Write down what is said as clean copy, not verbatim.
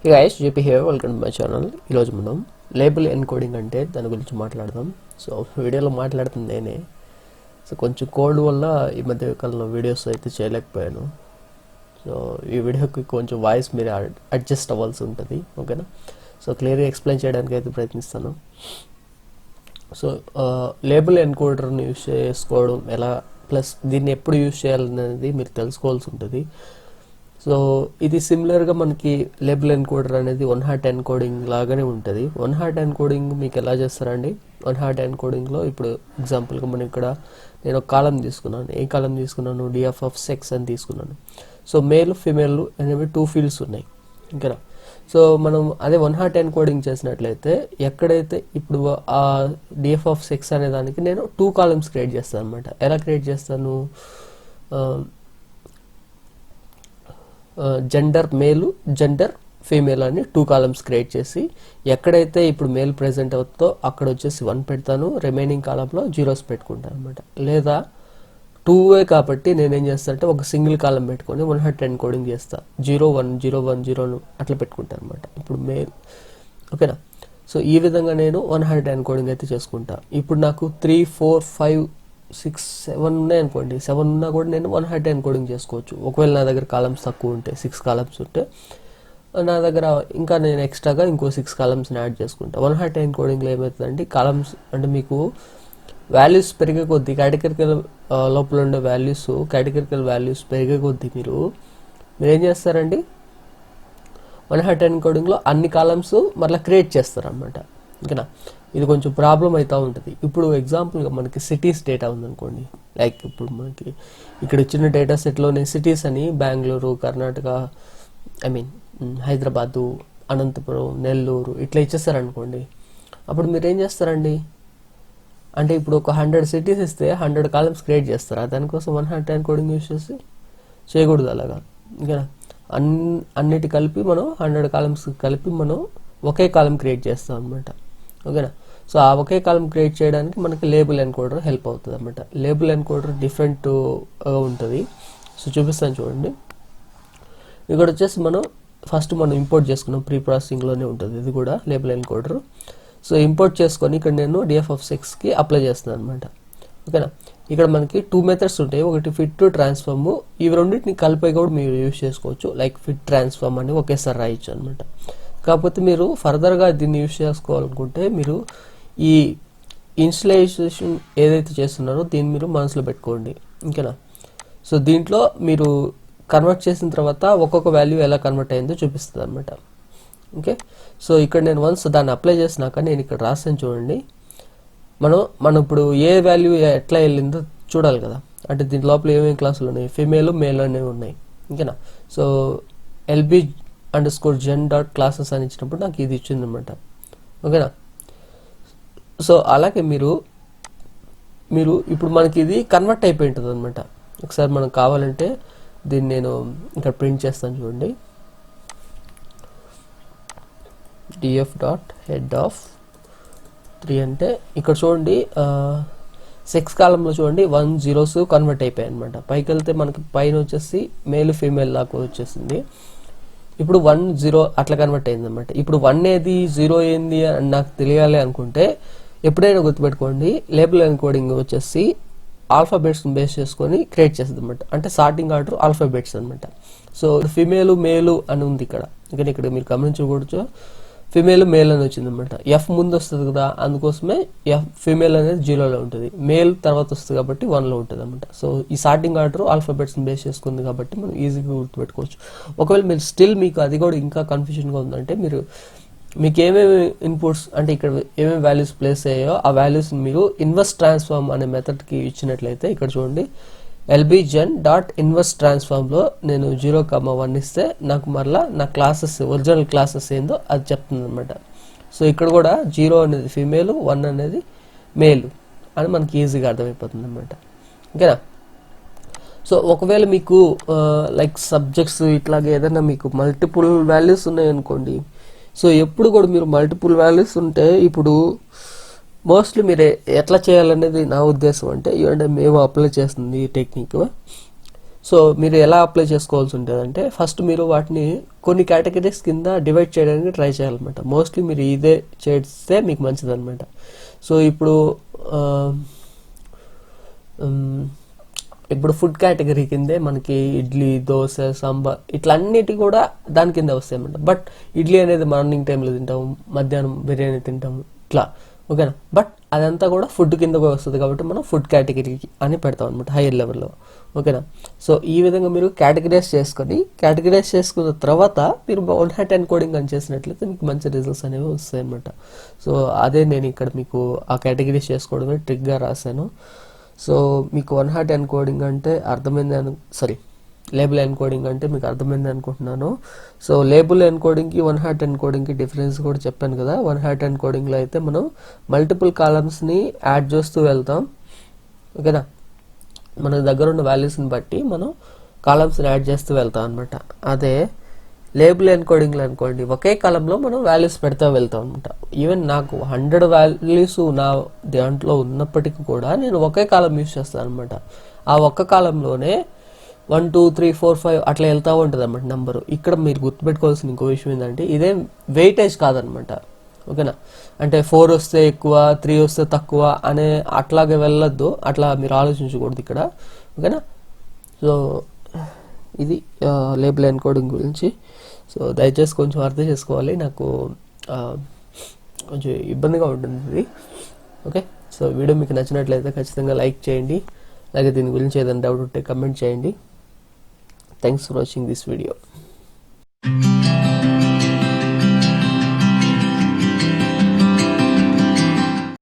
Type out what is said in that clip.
Hey guys, JP here. Welcome to my channel. ఈరోజు మనం label encoding అంటే దాని గురించి మాట్లాడదాం. సో వీడియోలో మాట్లాడుతుంది నేనే. సో కొంచెం కోడ్ వల్ల ఈ మధ్య కాలంలో వీడియోస్ అయితే చేయలేకపోయాను. సో ఈ వీడియోకి కొంచెం వాయిస్ మీరు అడ్జస్ట్ అవ్వాల్సి ఉంటుంది, ఓకేనా? సో క్లియర్గా ఎక్స్ప్లెయిన్ చేయడానికి అయితే ప్రయత్నిస్తాను. సో లేబుల్ ఎన్కోడర్ని యూజ్ చేసుకోవడం ఎలా, ప్లస్ దీన్ని ఎప్పుడు యూజ్ చేయాలనేది మీరు తెలుసుకోవాల్సి ఉంటుంది. సో ఇది సిమిలర్గా మనకి లేబుల్ ఎన్కోడర్ అనేది వన్ హాట్ ఎన్కోడింగ్ లాగానే ఉంటుంది. వన్ హాట్ ఎన్కోడింగ్ మీకు ఎలా చేస్తారండి? వన్ హాట్ ఎన్కోడింగ్లో ఇప్పుడు ఎగ్జాంపుల్గా మనం ఇక్కడ నేను ఒక కాలం తీసుకున్నాను. ఏ కాలం తీసుకున్నాను? డిఎఫ్ ఆఫ్ సెక్స్ అని తీసుకున్నాను. సో మేల్ ఫీమేల్ అనేవి 2 ఫీల్డ్స్ ఉన్నాయి, ఓకేనా? సో మనం అదే వన్ హాట్ ఎన్కోడింగ్ చేసినట్లయితే ఎక్కడైతే ఇప్పుడు ఆ డిఎఫ్ ఆఫ్ సెక్స్ అనే దానికి నేను 2 కాలమ్స్ క్రియేట్ చేస్తాను అనమాట. ఎలా క్రియేట్ చేస్తాను? జెండర్ మేలు, జెండర్ ఫీమేల్ అని 2 కాలమ్స్ క్రియేట్ చేసి ఎక్కడైతే ఇప్పుడు మేల్ ప్రెజెంట్ అవుతుందో అక్కడ వచ్చేసి 1 పెడతాను, రిమైనింగ్ కాలంలో 0s పెట్టుకుంటాను అనమాట. లేదా 2 కాబట్టి నేనేం చేస్తాను అంటే ఒక సింగిల్ కాలం పెట్టుకొని వన్ హాట్ ఎన్కోడింగ్ చేస్తా. 0 1 0 1 0 అట్లా పెట్టుకుంటాను అనమాట. ఇప్పుడు మేల్, ఓకేనా? సో ఈ విధంగా నేను వన్ హాట్ ఎన్కోడింగ్ అయితే చేసుకుంటా. ఇప్పుడు నాకు 3 4 5 6 7 ఉన్నాయి అనుకోండి. 7 ఉన్నా కూడా నేను వన్ హాట్ ఎన్కోడింగ్ చేసుకోవచ్చు. ఒకవేళ నా దగ్గర కాలమ్స్ తక్కువ ఉంటే, 6 కాలమ్స్ ఉంటే నా దగ్గర ఇంకా నేను ఎక్స్ట్రాగా ఇంకో 6 కాలమ్స్ని యాడ్ చేసుకుంటా. వన్ హాట్ ఎన్కోడింగ్లో ఏమవుతుందంటే కాలమ్స్ అంటే మీకు వాల్యూస్ పెరిగే కొద్దీ కేటగిరికల్ లోపల ఉండే కేటగిరికల్ వాల్యూస్ పెరిగే కొద్దీ మీరు ఏం చేస్తారండి? వన్ హాట్ ఎన్కోడింగ్లో అన్ని కాలమ్స్ మళ్ళీ క్రియేట్ చేస్తారనమాట, ఓకేనా? ఇది కొంచెం ప్రాబ్లం అవుతూ ఉంటుంది. ఇప్పుడు ఎగ్జాంపుల్గా మనకి సిటీస్ డేటా ఉందనుకోండి. లైక్ ఇప్పుడు మనకి ఇక్కడ ఇచ్చిన డేటా సెట్లోనే సిటీస్ అని బెంగళూరు, కర్ణాటక, హైదరాబాదు, అనంతపురం, నెల్లూరు ఇట్లా ఇచ్చేస్తారనుకోండి. అప్పుడు మీరు ఏం చేస్తారండి అంటే ఇప్పుడు ఒక 100 సిటీస్ ఇస్తే 100 కాలమ్స్ క్రియేట్ చేస్తారా? దానికోసం వన్ హాట్ ఎన్కోడింగ్ యూజ్ చేసి చేయకూడదు అలాగా, ఓకేనా? అన్నిటి కలిపి మనం 100 కాలమ్స్ కలిపి మనం ఒకే కాలం క్రియేట్ చేస్తాం అనమాట, ఓకేనా? సో ఆ ఒకే కాలం క్రియేట్ చేయడానికి మనకి లేబుల్ ఎన్కోడర్ హెల్ప్ అవుతుంది అనమాట. లేబుల్ ఎన్కోడర్ డిఫరెంట్ ఉంటుంది. సో చూపిస్తాను చూడండి. ఇక్కడ వచ్చేసి మనం ఇంపోర్ట్ చేసుకున్నాం, ప్రీ ప్రాసెసింగ్లోనే ఉంటుంది ఇది కూడా లేబుల్ ఎన్కోడర్. సో ఇంపోర్ట్ చేసుకొని ఇక్కడ నేను డిఎఫ్ ఆఫ్ సెక్స్కి అప్లై చేస్తున్నాను అనమాట, ఓకేనా? ఇక్కడ మనకి 2 మెథడ్స్ ఉంటాయి. ఒకటి ఫిట్, ట్రాన్స్ఫార్మ్. ఇవి రెండింటిని కలిపి కూడా మీరు యూజ్ చేసుకోవచ్చు. లైక్ ఫిట్, ట్రాన్స్ఫార్మ్ అని ఒకేసారి రాయొచ్చు అనమాట. కాకపోతే మీరు ఫర్దర్గా దీన్ని యూజ్ చేసుకోవాలనుకుంటే మీరు ఈ ఇన్స్టలేషన్ ఏదైతే చేస్తున్నారో దీన్ని మీరు మనసులో పెట్టుకోండి, ఓకేనా? సో దీంట్లో మీరు కన్వర్ట్ చేసిన తర్వాత ఒక్కొక్క వాల్యూ ఎలా కన్వర్ట్ అయిందో చూపిస్తుంది అనమాట, ఓకే? సో ఇక్కడ నేను వన్స్ దాన్ని అప్లై చేసినాక నేను ఇక్కడ రాసాను చూడండి. మనం ఇప్పుడు ఏ వాల్యూ ఎట్లా వెళ్ళిందో చూడాలి కదా. అంటే దీని లోపల ఏమేమి క్లాసులు ఉన్నాయి? ఫీమేల్, మేల్ అనేవి ఉన్నాయి, ఓకేనా? సో lb_gen.classes అని ఇచ్చినప్పుడు నాకు ఇది ఇచ్చింది అనమాట, ఓకేనా? సో అలాగే మీరు ఇప్పుడు మనకి ఇది కన్వర్ట్ అయిపోయి ఉంటుంది అనమాట. ఒకసారి మనకు కావాలంటే దీన్ని నేను ఇక్కడ ప్రింట్ చేస్తాను చూడండి. df.head3 అంటే ఇక్కడ చూడండి 6 కాలంలో చూడండి 1 zeros కన్వర్ట్ అయిపోయాయి అనమాట. పైకి వెళ్తే మనకి పైన వచ్చేసి మేల్ ఫీమేల్ లాగా వచ్చేసింది. ఇప్పుడు 1 0 అట్లా కన్వర్ట్ అయింది అనమాట. ఇప్పుడు 1 ఏది 0 ఏంది అని నాకు తెలియాలి అనుకుంటే ఎప్పుడైనా గుర్తుపెట్టుకోండి, లేబుల్ ఎన్కోడింగ్ వచ్చేసి ఆల్ఫాబెట్స్ బేస్ చేసుకొని క్రియేట్ చేస్తుంది అనమాట. అంటే సార్టింగ్ ఆర్డర్ ఆల్ఫాబెట్స్ అనమాట. సో ఫిమేల్, మేలు అని ఉంది ఇక్కడ మీరు గమనించకూడదు. ఫిమేల్, మేల్ అని వచ్చింది అనమాట. ఎఫ్ ముందు వస్తుంది కదా, అందుకోసమే ఫిమేల్ అనేది 0లో ఉంటుంది, మేల్ తర్వాత వస్తుంది కాబట్టి 1లో ఉంటుంది అనమాట. సో ఈ సార్టింగ్ ఆర్డర్ ఆల్ఫాబెట్స్ని బేస్ చేసుకుంది కాబట్టి మనం ఈజీగా గుర్తుపెట్టుకోవచ్చు. ఒకవేళ మీరు స్టిల్ మీకు అది కూడా ఇంకా కన్ఫ్యూజన్గా ఉందంటే మీకు ఏమేమి ఇన్పుట్స్ అంటే ఇక్కడ ఏమేమి వాల్యూస్ ప్లేస్ అయ్యాయో ఆ వాల్యూస్ మీరు ఇన్వర్స్ ట్రాన్స్ఫార్మ్ అనే మెథడ్కి ఇచ్చినట్లయితే ఇక్కడ చూడండి lb_gen.inverse ట్రాన్స్ఫార్మ్లో నేను 0, 1 ఇస్తే నాకు మరలా నా క్లాసెస్ ఒరిజినల్ క్లాసెస్ ఏందో అది చెప్తుంది అనమాట. సో ఇక్కడ కూడా 0 అనేది ఫీమేల్, 1 అనేది మేల్ అని మనకి ఈజీగా అర్థమైపోతుంది అనమాట, ఓకేనా? సో ఒకవేళ మీకు లైక్ సబ్జెక్ట్స్ ఇట్లాగే ఏదైనా మీకు మల్టిపుల్ వాల్యూస్ ఉన్నాయనుకోండి. సో ఎప్పుడు కూడా మీరు మల్టిపుల్ వాల్యూస్ ఉంటే ఇప్పుడు మోస్ట్లీ మీరు ఎట్లా చేయాలనేది నా ఉద్దేశం. అంటే మేము అప్లై చేస్తుంది ఈ టెక్నిక్. సో మీరు ఎలా అప్లై చేసుకోవాల్సి ఉంటుంది అంటే ఫస్ట్ మీరు వాటిని కొన్ని కేటగిరీస్ కింద డివైడ్ చేయడానికి ట్రై చేయాలన్నమాట. మోస్ట్లీ మీరు ఇదే చేస్తే మీకు మంచిది అనమాట. సో ఇప్పుడు ఫుడ్ కేటగిరీ కిందే మనకి ఇడ్లీ, దోశ, సాంబార్ ఇట్లా అన్నిటి కూడా దాని కింద వస్తాయి అన్నమాట. బట్ ఇడ్లీ అనేది మార్నింగ్ టైంలో తింటాము, మధ్యాహ్నం బిర్యానీ తింటాము ఇట్లా, ఓకేనా. బట్ అదంతా కూడా ఫుడ్ కింద వస్తుంది కాబట్టి మనం ఫుడ్ కేటగిరీ అని పెడతాం అనమాట హైయర్ లెవెల్లో, ఓకేనా. సో ఈ విధంగా మీరు కేటగిరైజ్ చేసుకున్న తర్వాత మీరు 1 హాట్ ఎన్కోడింగ్ అని చేసినట్లయితే మీకు మంచి రిజల్ట్స్ అనేవి వస్తాయి అనమాట. సో అదే నేను ఇక్కడ మీకు ఆ కేటగిరీస్ చేసుకోవడమే ట్రిక్గా రాశాను. సో మీకు 1 హాట్ ఎన్కోడింగ్ అంటే లేబుల్ ఎన్కోడింగ్ అంటే మీకు అర్థమైంది అనుకుంటున్నాను. సో లేబుల్ ఎన్కోడింగ్కి 1 హాట్ ఎన్కోడింగ్కి డిఫరెన్స్ కూడా చెప్పాను కదా. 1 హాట్ ఎన్కోడింగ్లో అయితే మనం మల్టిపుల్ కాలమ్స్ని యాడ్ చేస్తూ వెళ్తాం, ఓకేనా. మన దగ్గర ఉన్న వాల్యూస్ని బట్టి మనం కాలమ్స్ని యాడ్ చేస్తూ వెళ్తాం అనమాట. అదే లేబుల్ ఎన్కోడింగ్లో అనుకోండి ఒకే కాలంలో మనం వాల్యూస్ పెడతా వెళ్తాం అనమాట. ఈవెన్ నాకు 100 వాల్యూస్ నా దాంట్లో ఉన్నప్పటికీ కూడా నేను ఒకే కాలం యూస్ చేస్తాను అనమాట. ఆ ఒక్క కాలంలోనే 1 2 3 4 5 అట్లా వెళ్తూ ఉంటుంది అనమాట నెంబరు. ఇక్కడ మీరు గుర్తుపెట్టుకోవాల్సిన ఇంకో విషయం ఏంటంటే ఇదేం వెయిటేజ్ కాదనమాట, ఓకేనా. అంటే 4 వస్తే ఎక్కువ, 3 వస్తే తక్కువ అనే అట్లాగే వెళ్ళొద్దు, అట్లా మీరు ఆలోచించకూడదు ఇక్కడ, ఓకేనా. సో ఇది లేబుల్ ఎన్కోడింగ్ గురించి. సో దయచేసి కొంచెం అర్థం చేసుకోవాలి, నాకు కొంచెం ఇబ్బందిగా ఉంటుంది ఇది, ఓకే. సో వీడియో మీకు నచ్చినట్లయితే ఖచ్చితంగా లైక్ చేయండి, అలాగే దీని గురించి ఏదైనా డౌట్ ఉంటే కమెంట్ చేయండి. Thanks for watching this video.